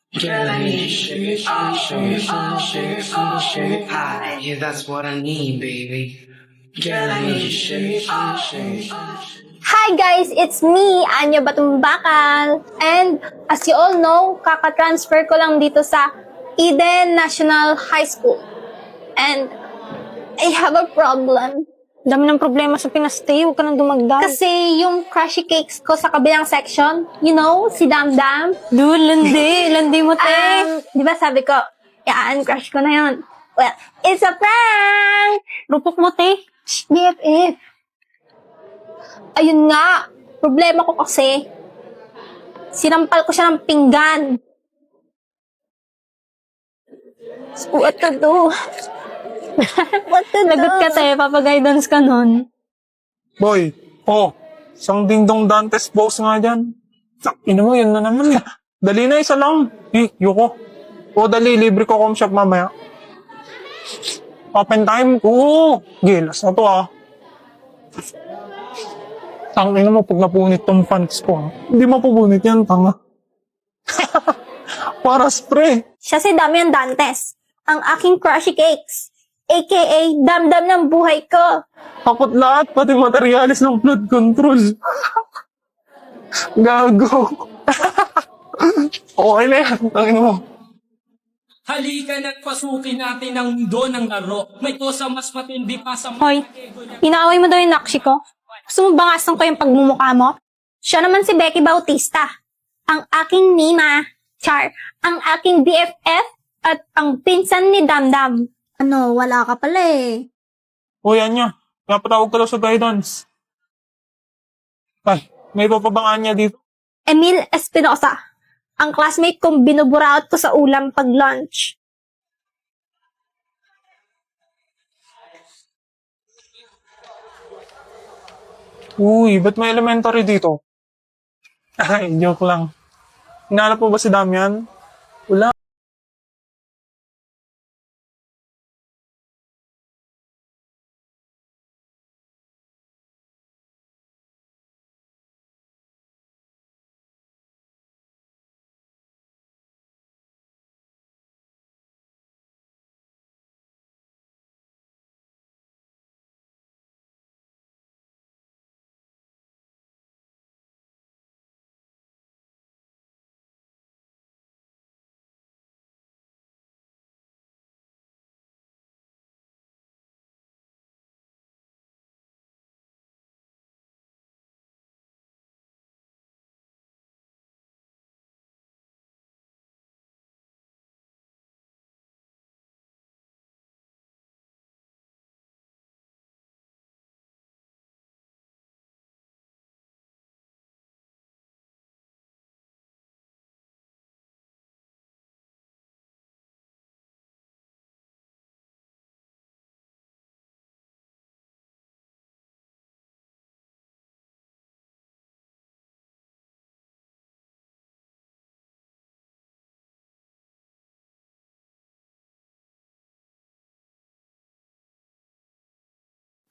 Girl, I need shit, yeah, that's what I need, baby. Girl, I need shit, Hi guys, it's me, Anya Batumbakal. And as you all know, kaka-transfer ko lang dito sa Eden National High School. And I have a problem. Dami ng problema sa pinastay, huwag ka nang dumagdag. Kasi yung crushy cakes ko sa kabilang section, you know, si Damdam. Dude, landi mo, te. Di ba sabi ko, yan, crush ko na yun. Well, it's a prank! Rupok mo, te. Shh, BFF. Ayun nga, problema ko kasi, sinampal ko siya ng pinggan. So, what to do? What to do? Lagot ka, te. Papag-guidance ka nun. Boy, isang dingdong Dantes boss nga dyan. Ino mo, yun na naman. Dali na, isa lang. Yuko. Dali, libre ko com shop mamaya. Open time? Oo. Gilas na to Tangina mo, pag napunit tong pants ko Hindi mapupunit yan, tanga. Para spray. Siya si Damian Dantes, ang aking crushy cakes, aka damdam ng buhay ko. Takot lahat, pati materialis ng flood control. Gago. Okay na yan, tangina mo. Halika nagpasukin natin ang mundo ng laro. May kosa mas matindi pa sa Hoy, inaaway mo daw yung nakshi ko? Gusto mo bangasan ko yung pagmumukha mo? Siya naman si Becky Bautista, ang aking Nina, Char, ang aking BFF, at ang pinsan ni Damdam. Ano, wala ka pala eh. Anya, napatawag ka daw sa guidance. Ay, may papabang Anya dito. Emil Espinosa, ang classmate kong binuburaot ko sa ulam pag lunch. Uy, ba't may elementary dito? Ay, joke lang. Hinanap mo ba si Damian? Wala.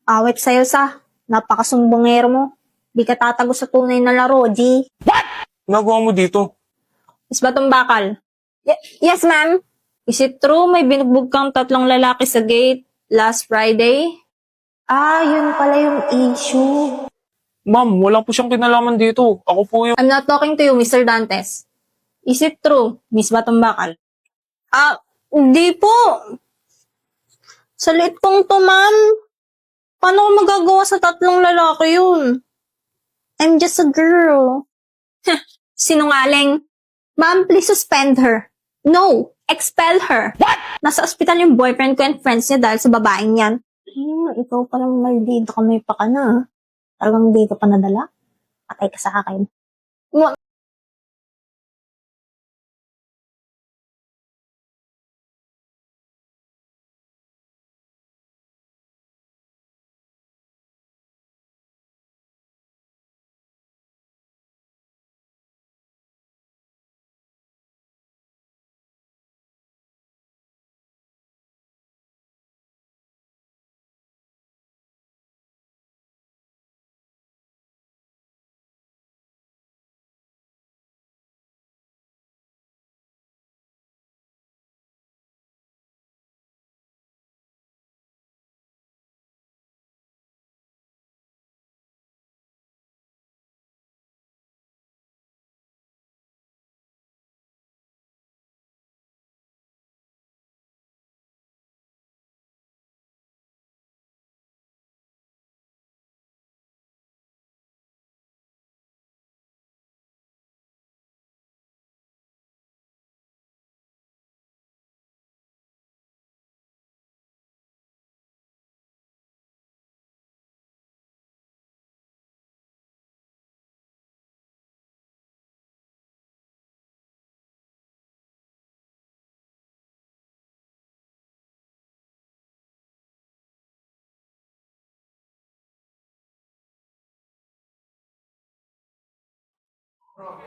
Awit sa'yo sa, napakasumbongero mo. Di ka tatago sa tunay na laro, G. Nagawa mo dito. Is ba tong bakal? Yes, ma'am. Is it true may binugbog kang 3 lalaki sa gate last Friday? Yun pala yung issue. Ma'am, wala po siyang kinalaman dito. Ako po yung... I'm not talking to you, Mr. Dantes. Is it true, Miss Batumbakal? Hindi po. Sa liit kong to, ma'am. Paano ko magagawa sa 3 lalaki yun? I'm just a girl. Sinungaling. Ma'am, please suspend her. No, expel her. What? Nasa ospital yung boyfriend ko and friends niya dahil sa babaeng yan. Ikaw palang maldito ka, may paka na. Talagang dito pa nadala? Patay ka sa akin.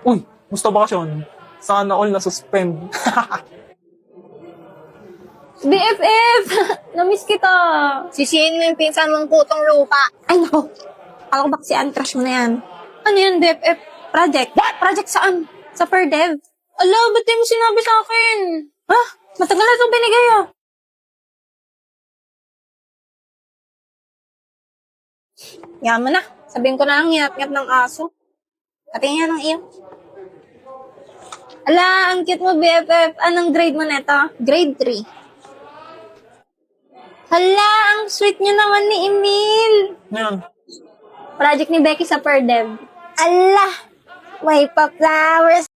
Uy, musta bakasyon? Sana all na-suspend. BFF! Namiss kita. Sisihin mo yung pinsan mong putong lupa. Ay, nako. Alam ko ba si crush mo na yan? Ano yun, BFF? Project? Project saan? Sa per-dev? Ala, ba't di mo sinabi sa akin? Ha? Matagal na itong binigay ah. Yaman na. Sabihin ko na lang ngiyat-ngiyat ng aso. Patingin ng iyo. Ala, ang cute mo, BFF. Anong grade mo neto? Grade 3. Hala, ang sweet niyo naman ni Emil. Yan. Project ni Becky sa per-dev. Ala! May pa-flowers